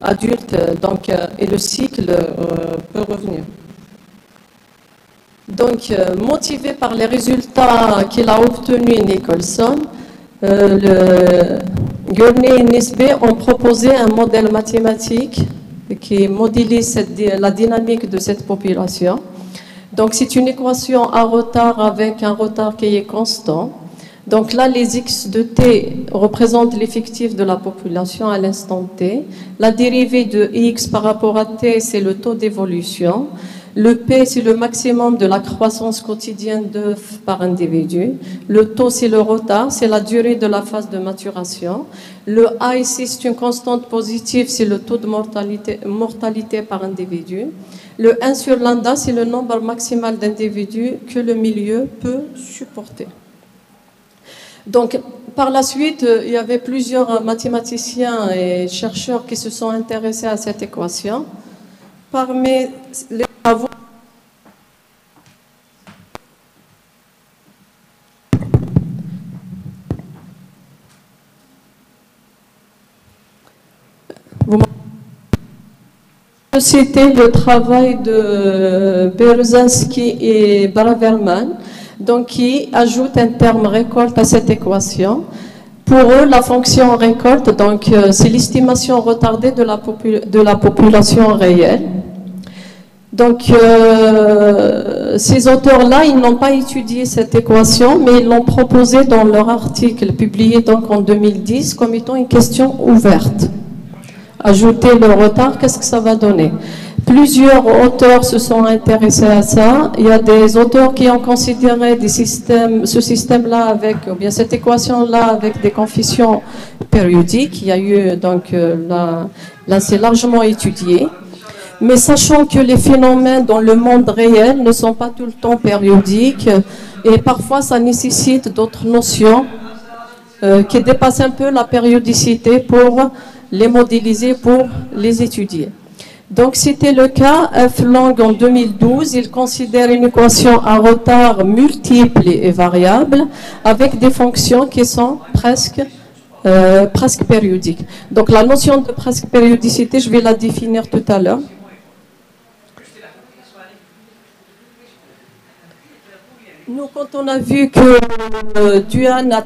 adulte, et le cycle peut revenir. Donc, motivé par les résultats qu'il a obtenus Nicholson, Gurney et Nisbet ont proposé un modèle mathématique qui modélise la dynamique de cette population. Donc, c'est une équation à retard avec un retard qui est constant. Donc là, les x de t représentent l'effectif de la population à l'instant t. La dérivée de x par rapport à t, c'est le taux d'évolution. Le p, c'est le maximum de la croissance quotidienne d'œufs par individu. Le taux, c'est le retard, c'est la durée de la phase de maturation. Le a ici, c'est une constante positive, c'est le taux de mortalité par individu. Le 1 sur lambda, c'est le nombre maximal d'individus que le milieu peut supporter. Donc, par la suite, il y avait plusieurs mathématiciens et chercheurs qui se sont intéressés à cette équation. Parmi les travaux, c'était le travail de Berzhansky et Braverman, donc qui ajoute un terme récolte à cette équation. Pour eux, la fonction récolte, donc c'est l'estimation retardée de la population réelle. Donc ces auteurs-là, ils n'ont pas étudié cette équation, mais ils l'ont proposée dans leur article publié donc en 2010 comme étant une question ouverte. Ajouter le retard, qu'est-ce que ça va donner? Plusieurs auteurs se sont intéressés à ça. Il y a des auteurs qui ont considéré ce système-là ou bien cette équation-là avec des coefficients périodiques. Il y a eu donc là c'est largement étudié. Mais sachant que les phénomènes dans le monde réel ne sont pas tout le temps périodiques et parfois ça nécessite d'autres notions qui dépassent un peu la périodicité pour les modéliser, pour les étudier. Donc, c'était le cas. F. Lang, en 2012, il considère une équation à retard multiple et variable avec des fonctions qui sont presque périodiques. Donc, la notion de presque périodicité, je vais la définir tout à l'heure. Nous, quand on a vu que Duhan a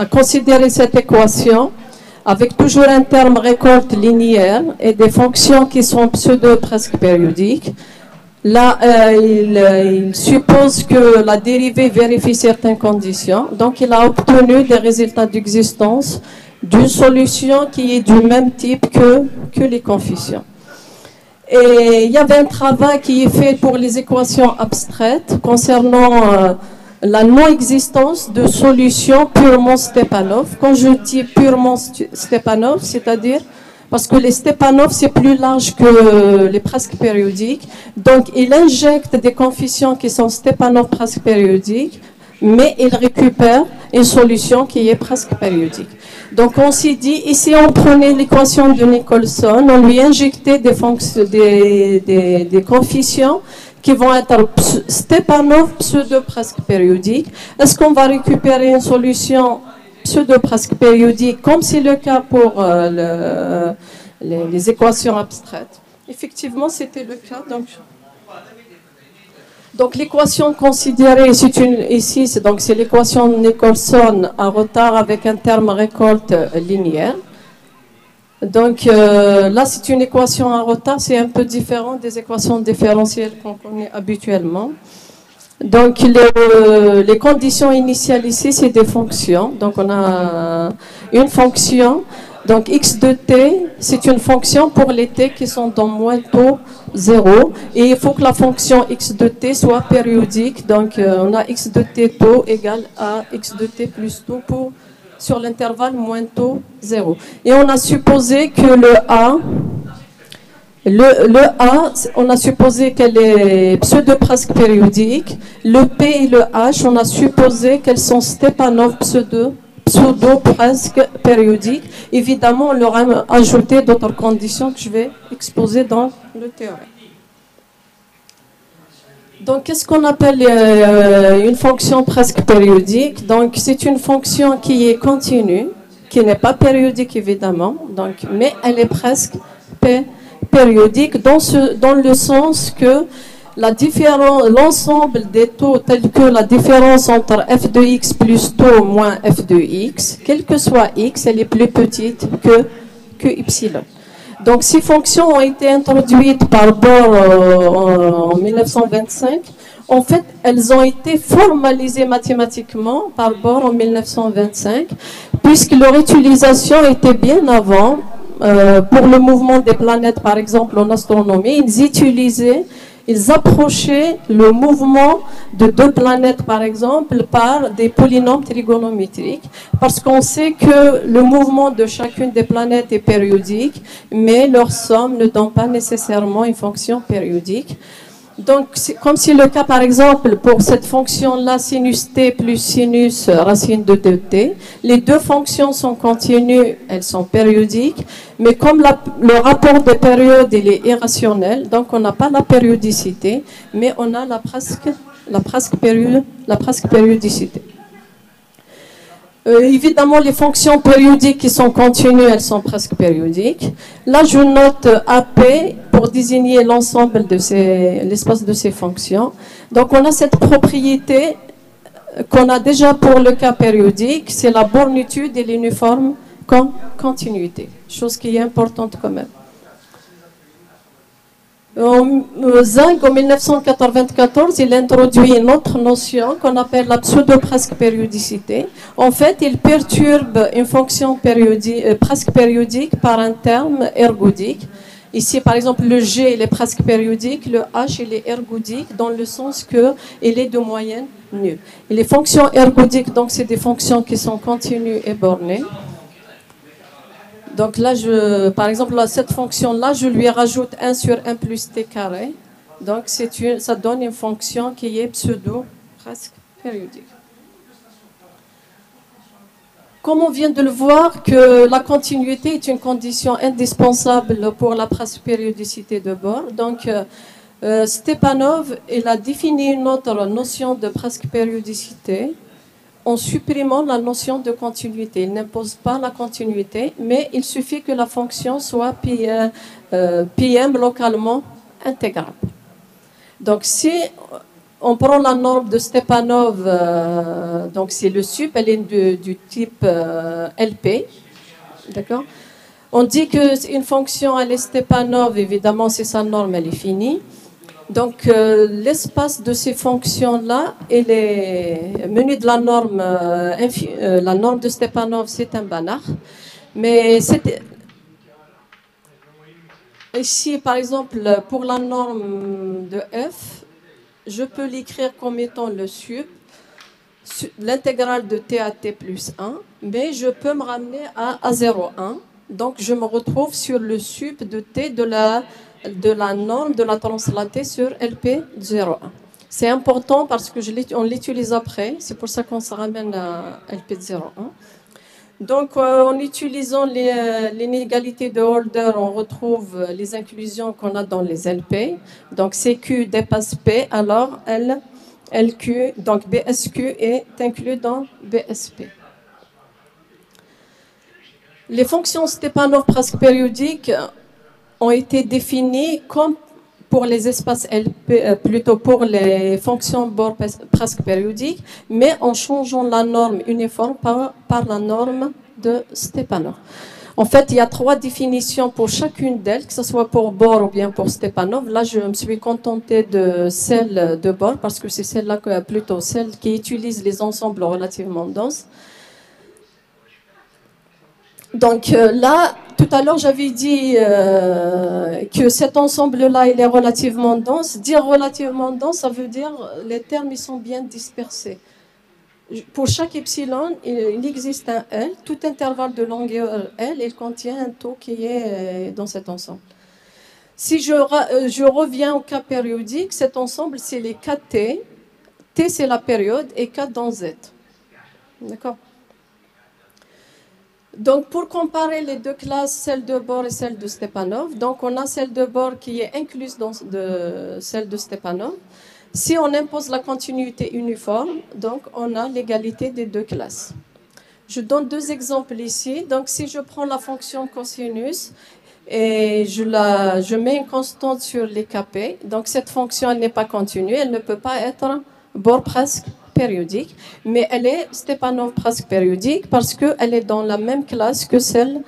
considéré cette équation, avec toujours un terme récolte linéaire et des fonctions qui sont presque périodiques. Là, il suppose que la dérivée vérifie certaines conditions. Donc, il a obtenu des résultats d'existence d'une solution qui est du même type que les coefficients. Et il y avait un travail qui est fait pour les équations abstraites concernant la non-existence de solutions purement Stepanov. Quand je dis purement Stepanov, c'est-à-dire parce que les Stepanov, c'est plus large que les presque périodiques. Donc, il injecte des coefficients qui sont Stepanov presque périodiques, mais il récupère une solution qui est presque périodique. Donc, on s'est dit, ici, on prenait l'équation de Nicholson, on lui injectait des coefficients qui vont être Stepanov pseudo-presque périodique. Est-ce qu'on va récupérer une solution pseudo-presque périodique, comme c'est le cas pour les équations abstraites? Effectivement, c'était le cas. Donc l'équation considérée, ici, c'est l'équation de Nicholson à retard avec un terme récolte linéaire. Donc là, c'est une équation à retard, c'est un peu différent des équations différentielles qu'on connaît habituellement. Donc les conditions initiales ici, c'est des fonctions. Donc on a une fonction, donc x de t, c'est une fonction pour les t qui sont dans moins taux 0. Et il faut que la fonction x de t soit périodique. Donc on a x de t taux égale à x de t plus taux sur l'intervalle moins taux 0. Et on a supposé que le A, on a supposé qu'elle est pseudo-presque périodique. Le P et le H, on a supposé qu'elles sont Stepanov pseudo-presque périodiques. Évidemment, on leur a ajouté d'autres conditions que je vais exposer dans le théorème. Donc, qu'est-ce qu'on appelle une fonction presque périodique? Donc, c'est une fonction qui est continue. qui n'est pas périodique évidemment, donc, mais elle est presque périodique dans le sens que l'ensemble des taux tels que la différence entre f de x plus taux moins f de x, quel que soit x, elle est plus petite que y. Donc ces fonctions ont été introduites par Bohr en 1925. En fait, elles ont été formalisées mathématiquement par Bohr en 1925, puisque leur utilisation était bien avant. Pour le mouvement des planètes, par exemple, en astronomie, ils approchaient le mouvement de deux planètes, par exemple, par des polynômes trigonométriques, parce qu'on sait que le mouvement de chacune des planètes est périodique, mais leur somme ne donne pas nécessairement une fonction périodique. Donc, c'est comme si le cas, par exemple, pour cette fonction-là, sinus t plus sinus racine de 2t, les deux fonctions sont continues, elles sont périodiques, mais comme le rapport de période il est irrationnel, donc on n'a pas la périodicité, mais on a la presque périodicité. Évidemment, les fonctions périodiques qui sont continues, elles sont presque périodiques. Là, je note AP pour désigner l'ensemble de l'espace de ces fonctions. Donc, on a cette propriété qu'on a déjà pour le cas périodique, c'est la bornitude et l'uniforme continuité, chose qui est importante quand même. Zhang, en 1994, il introduit une autre notion qu'on appelle la pseudo-presque périodicité. En fait, il perturbe une fonction presque périodique par un terme ergodique. Ici, par exemple, le G il est presque périodique, le H il est ergodique dans le sens qu'il est de moyenne nulle. Et les fonctions ergodiques, donc, c'est des fonctions qui sont continues et bornées. Donc là, par exemple, cette fonction-là, je lui rajoute 1 sur 1 plus t carré. Donc ça donne une fonction qui est pseudo-presque périodique. Comme on vient de le voir, que la continuité est une condition indispensable pour la presque périodicité de Bohr. Donc Stepanov il a défini une autre notion de presque périodicité en supprimant la notion de continuité. Il n'impose pas la continuité, mais il suffit que la fonction soit PM localement intégrable. Donc, si on prend la norme de Stepanov, donc c'est le sup, elle est du type LP, d'accord? On dit qu'une fonction, elle est Stepanov, évidemment, c'est sa norme, elle est finie. Donc, l'espace de ces fonctions-là, elle est menue de la norme de Stepanov, c'est un Banach. Mais ici, par exemple, pour la norme de f, je peux l'écrire comme étant le sup, l'intégrale de t à t plus 1, mais je peux me ramener à 0,1. Donc, je me retrouve sur le sup de t de la norme de la translatée sur LP01. C'est important parce que on l'utilise après, c'est pour ça qu'on se ramène à LP01. Donc, en utilisant l'inégalité de Holder, on retrouve les inclusions qu'on a dans les LP. Donc, CQ dépasse P, alors LQ, donc BSQ est inclus dans BSP. Les fonctions Stepanov presque périodiques ont été définies comme pour les espaces LP, plutôt pour les fonctions Bohr presque périodiques, mais en changeant la norme uniforme par la norme de Stepanov. En fait, il y a 3 définitions pour chacune d'elles, que ce soit pour Bohr ou bien pour Stepanov. Là, je me suis contentée de celle de Bohr parce que c'est celle-là, plutôt celle qui utilise les ensembles relativement denses. Donc là, tout à l'heure, j'avais dit que cet ensemble-là, il est relativement dense. Dire relativement dense, ça veut dire les termes ils sont bien dispersés. Pour chaque epsilon, il existe un L. Tout intervalle de longueur L, il contient un taux qui est dans cet ensemble. Si je reviens au cas périodique, cet ensemble, c'est les Kt. T, c'est la période, et K dans Z. D'accord ? Donc, pour comparer les deux classes, celle de Bohr et celle de Stepanov, donc on a celle de Bohr qui est incluse dans celle de Stepanov. Si on impose la continuité uniforme, donc on a l'égalité des deux classes. Je donne deux exemples ici. Donc, si je prends la fonction cosinus et je mets une constante sur les kp, donc cette fonction elle n'est pas continue, elle ne peut pas être bord presque périodique, mais elle est Stepanov presque périodique parce qu'elle est dans la même classe que celle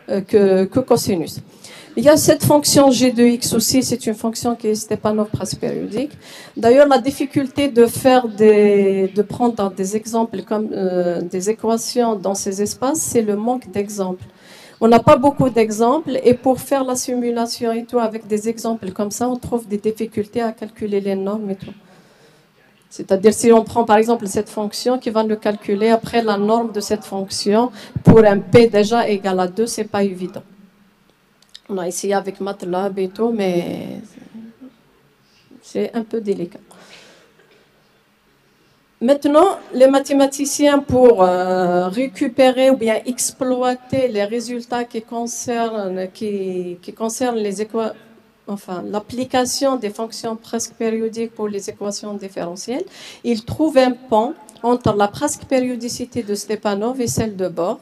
que cosinus. Il y a cette fonction g de x aussi, c'est une fonction qui est Stepanov presque périodique. D'ailleurs, la difficulté de prendre des exemples comme des équations dans ces espaces, c'est le manque d'exemples. On n'a pas beaucoup d'exemples et pour faire la simulation et tout avec des exemples comme ça, on trouve des difficultés à calculer les normes et tout. C'est-à-dire si on prend par exemple cette fonction qui va nous calculer après la norme de cette fonction pour un p déjà égal à 2, c'est pas évident. On a essayé avec MATLAB et tout, mais c'est un peu délicat. Maintenant, les mathématiciens, pour récupérer ou bien exploiter les résultats qui concernent l'application des fonctions presque périodiques pour les équations différentielles, ils trouvent un pont entre la presque périodicité de Stepanov et celle de Bohr,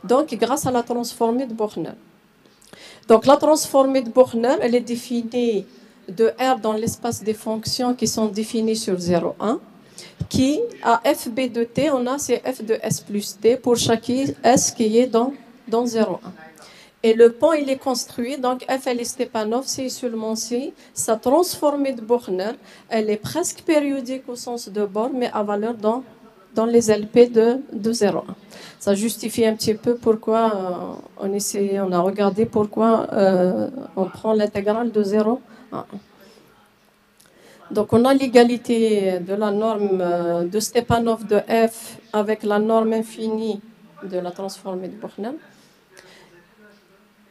donc grâce à la transformée de Borner. Donc la transformée de Borner, elle est définie de R dans l'espace des fonctions qui sont définies sur 0, 1, qui, à fb de t, on a c'est f de s plus t pour chaque s qui est dans 0, 1. Et le pont, il est construit, donc f, elle est Stepanov, c'est seulement si sa transformée de Borner, elle est presque périodique au sens de Bohr, mais à valeur dans les LP de 0,1. Ça justifie un petit peu pourquoi on a regardé pourquoi on prend l'intégrale de 0 à 1. Donc on a l'égalité de la norme de Stepanov de f avec la norme infinie de la transformée de Borner.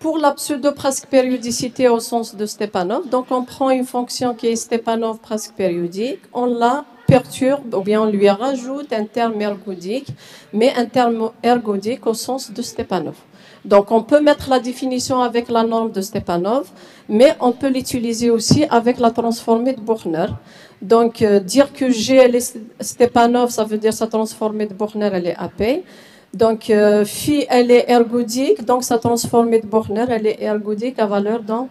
Pour la pseudo-presque périodicité au sens de Stepanov, donc on prend une fonction qui est Stepanov presque périodique, on la perturbe ou bien on lui rajoute un terme ergodique, mais un terme ergodique au sens de Stepanov. Donc on peut mettre la définition avec la norme de Stepanov, mais on peut l'utiliser aussi avec la transformée de Borner. Donc dire que G elle est Stepanov, ça veut dire sa transformée de Borner elle est AP. Donc phi elle est ergodique, donc sa transformée de Borner elle est ergodique à valeur dans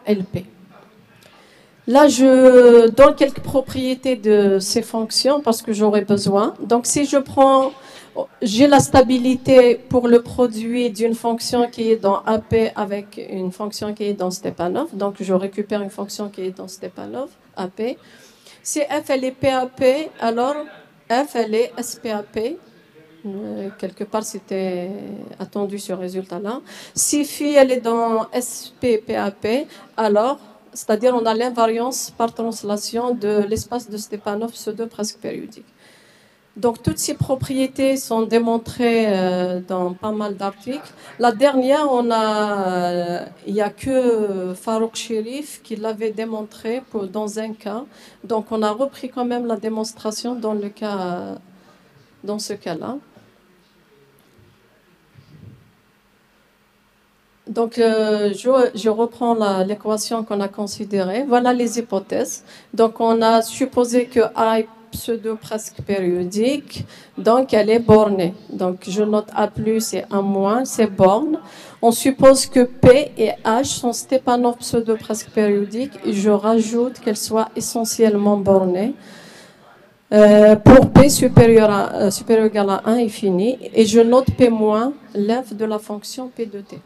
LP. Là, je donne quelques propriétés de ces fonctions parce que j'aurai besoin. Donc, si je prends, j'ai la stabilité pour le produit d'une fonction qui est dans AP avec une fonction qui est dans Stepanov. Donc, je récupère une fonction qui est dans Stepanov, AP. Si f, elle est PAP, alors f, elle est SPAP. Quelque part, c'était attendu ce résultat-là. Si phi, elle est dans SPPAP, alors c'est-à-dire on a l'invariance par translation de l'espace de Stepanov pseudo-presque périodique. Donc toutes ces propriétés sont démontrées dans pas mal d'articles. La dernière, il n'y a que Farouk Cherif qui l'avait démontré dans un cas. Donc on a repris quand même la démonstration dans ce cas-là. Donc, je reprends l'équation qu'on a considérée. Voilà les hypothèses. Donc, on a supposé que A est pseudo-presque périodique, donc elle est bornée. Donc, je note A+, et A-, c'est borne. On suppose que P et H sont Stepanov pseudo-presque périodiques et je rajoute qu'elles soient essentiellement bornées. Pour P supérieur égal à 1 est fini. Et je note P-, l'f de la fonction P de t.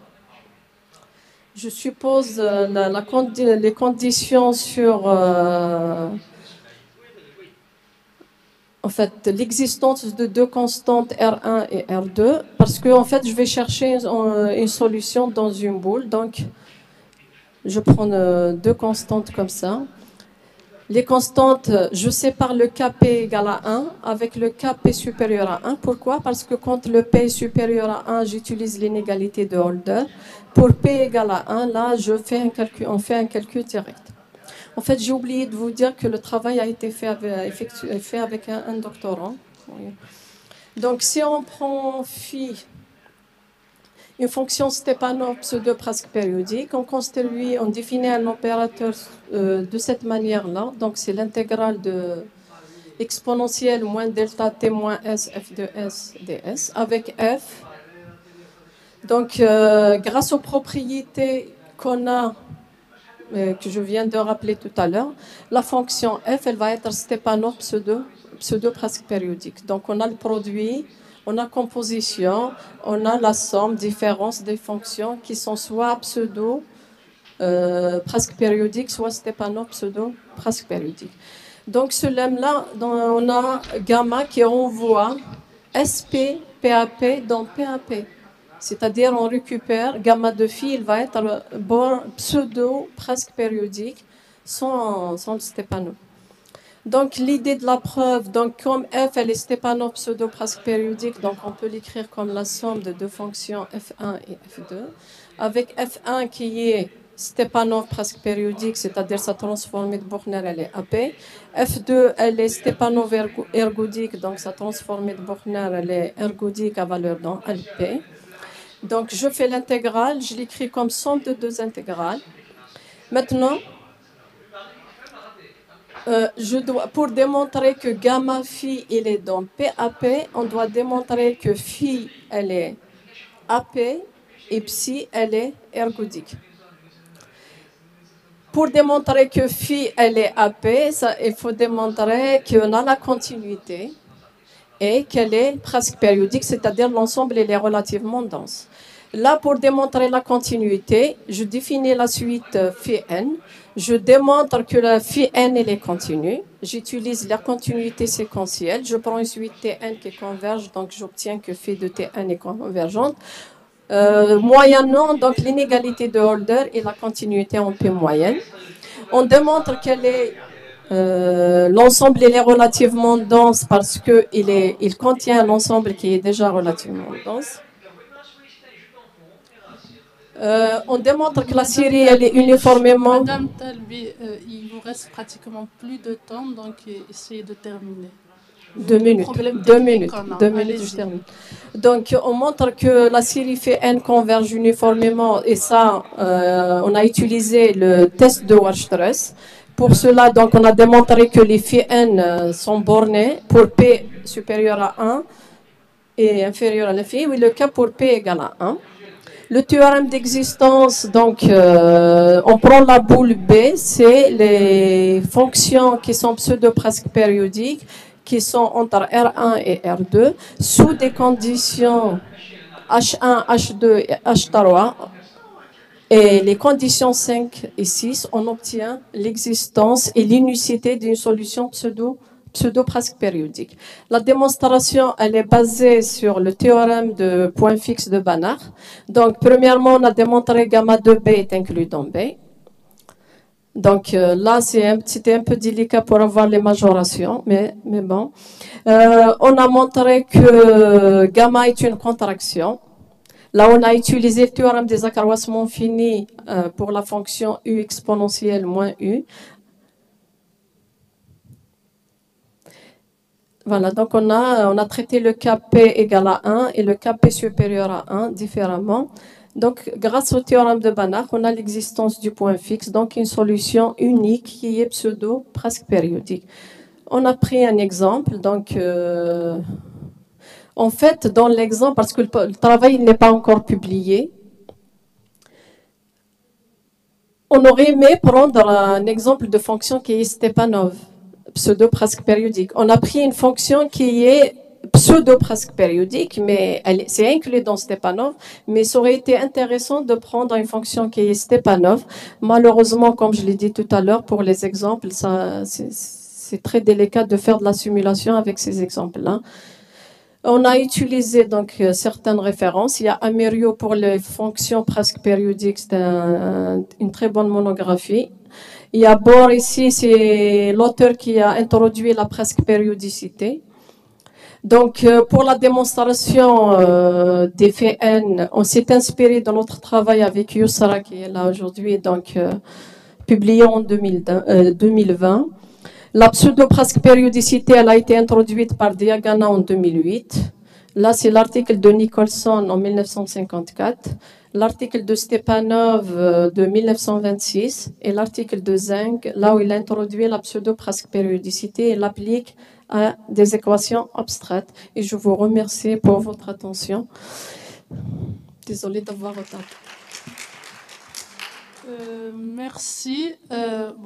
Je suppose les conditions sur en fait, l'existence de deux constantes R1 et R2, parce que en fait, je vais chercher une solution dans une boule. Donc, je prends deux constantes comme ça. Les constantes, je sépare le Kp égal à 1 avec le Kp supérieur à 1. Pourquoi? Parce que quand le P est supérieur à 1, j'utilise l'inégalité de Holder. Pour P égale à 1, là, on fait un calcul direct. En fait, j'ai oublié de vous dire que le travail a été fait avec un doctorant. Donc, si on prend phi, une fonction Stepanov pseudo-presque périodique, on définit un opérateur de cette manière-là. Donc, c'est l'intégrale exponentielle moins delta t moins s f de s ds avec f. Donc, grâce aux propriétés qu'on a, que je viens de rappeler tout à l'heure, la fonction f, elle va être Stepanov pseudo presque périodique. Donc, on a le produit, on a composition, on a la somme, différence des fonctions qui sont soit pseudo presque périodiques, soit Stepanov pseudo presque périodique. Donc, ce lemme-là, on a gamma qui renvoie SP, PAP dans PAP. C'est-à-dire, on récupère gamma de phi, il va être pseudo presque périodique sans le Stepanov. Donc, l'idée de la preuve, donc, comme f, elle est Stepanov pseudo presque périodique, donc on peut l'écrire comme la somme de deux fonctions f1 et f2, avec f1 qui est Stepanov presque périodique, c'est-à-dire sa transformée de Bochner, elle est AP. F2, elle est Stepanov ergodique, donc sa transformée de Bochner, elle est ergodique à valeur dans LP. Donc, je fais l'intégrale, je l'écris comme somme de deux intégrales. Maintenant, pour démontrer que gamma phi, il est dans PAP, on doit démontrer que phi, elle est AP et psi, elle est ergodique. Pour démontrer que phi, elle est AP, il faut démontrer qu'on a la continuité et qu'elle est presque périodique, c'est-à-dire l'ensemble, il est relativement dense. Là, pour démontrer la continuité, je définis la suite phi n. Je démontre que la phi n, elle est continue. J'utilise la continuité séquentielle. Je prends une suite Tn qui converge, donc j'obtiens que phi de Tn est convergente. Moyennant donc l'inégalité de Holder et la continuité en P moyenne. On démontre qu'elle est l'ensemble est relativement dense parce qu'il contient un ensemble qui est déjà relativement dense. On démontre que la série elle est uniformément. Madame Talbi, il vous reste pratiquement plus de temps, donc essayez de terminer. 2 minutes. 2 minutes. 2 minutes, je termine. Donc, on montre que la série Phi converge uniformément et ça, on a utilisé le test de Weierstrass. Pour cela, donc, on a démontré que les Phi sont bornés pour P supérieur à 1 et inférieur à l'infini, oui, le cas pour P égale à 1. Le théorème d'existence, donc, on prend la boule B, c'est les fonctions qui sont pseudo-presque périodiques, qui sont entre R1 et R2, sous des conditions H1, H2 et H3. Et les conditions 5 et 6, on obtient l'existence et l'unicité d'une solution pseudo-presque périodique. La démonstration, elle est basée sur le théorème de point fixe de Banach. Donc, premièrement, on a démontré gamma de B est inclus dans B. Donc là, c'était un peu délicat pour avoir les majorations, mais bon. On a montré que gamma est une contraction. Là, on a utilisé le théorème des accroissements finis pour la fonction u exponentielle moins u. Voilà, donc on a traité le cas P égal à 1 et le cas P supérieur à 1 différemment. Donc, grâce au théorème de Banach, on a l'existence du point fixe, donc une solution unique qui est pseudo-presque périodique. On a pris un exemple, donc en fait, dans l'exemple, parce que le travail n'est pas encore publié, on aurait aimé prendre un exemple de fonction qui est Stepanov, pseudo-presque périodique. On a pris une fonction qui est pseudo-presque périodique, mais c'est inclus dans Stepanov, mais ça aurait été intéressant de prendre une fonction qui est Stepanov. Malheureusement, comme je l'ai dit tout à l'heure, pour les exemples, c'est très délicat de faire de la simulation avec ces exemples-là. On a utilisé donc certaines références. Il y a Amerio pour les fonctions presque périodiques, c'est une très bonne monographie. Il y a Bohr ici, c'est l'auteur qui a introduit la presque périodicité. Donc, pour la démonstration des faits N, on s'est inspiré de notre travail avec Youssara, qui est là aujourd'hui, donc publié en 2020. La pseudo-presque périodicité, elle a été introduite par Diagana en 2008. Là, c'est l'article de Nicholson en 1954, l'article de Stepanov de 1926 et l'article de Zeng, là où il a introduit la pseudo-presque périodicité et l'applique à des équations abstraites. Et je vous remercie pour votre attention. Désolée d'avoir retardé. Merci.